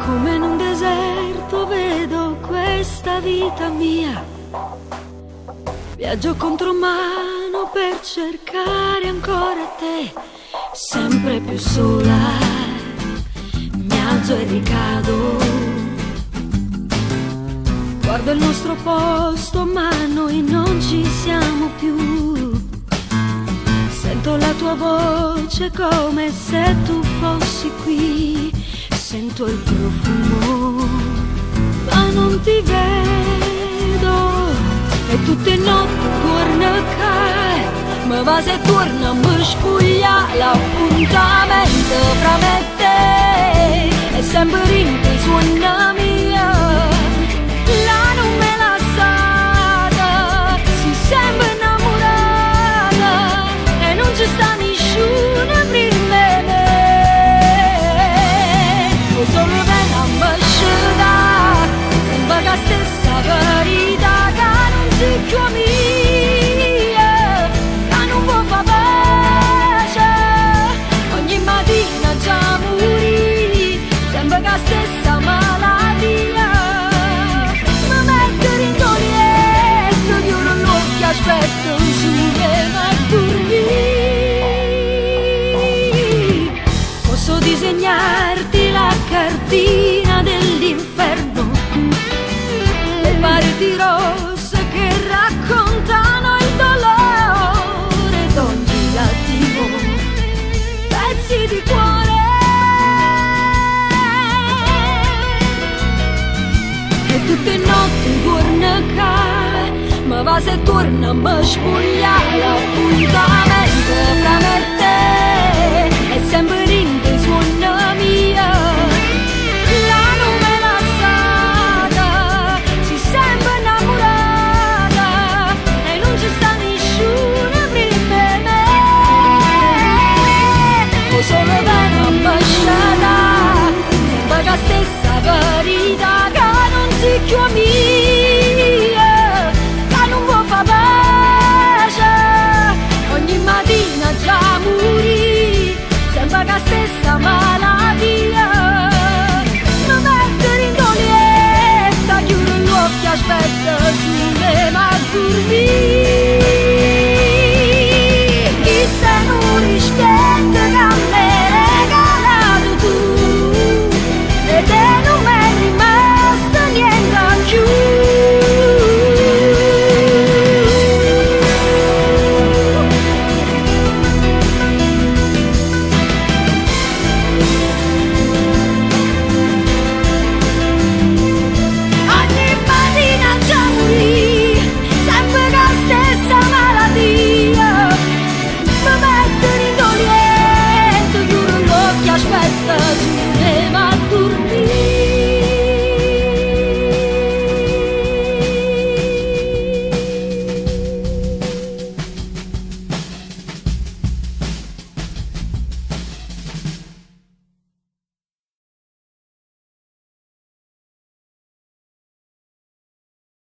Come in un deserto vedo questa vita mia. Viaggio contromano per cercare ancora te, sempre più sola, mi alzo e ricado. Guardo il nostro posto ma noi non ci siamo più. Sento la tua voce come se tu fossi qui. Sento il profumo ma non ti vedo. E tutte notti torna a ma va se torna a mi spuglia l'appuntamento fra me e te. E sempre in te suona mia, la non me l'ha stata, si sempre innamorata e non ci sta nessuno prima me. O solo bene a me sceda, sembra la stessa verità. Si chiama mia, che non può far pace. Ogni mattina già morì, sembra la stessa malattia. Mi metto in letto, chiudo l'occhio, aspetto su che dormire. Posso disegnarti la cartina dell'inferno, le pareti rosse che raccontano il dolore d'ogni attimo, pezzi di cuore. E tutte notti torna a casa, ma va se torna a mi spuglia l'appuntamento.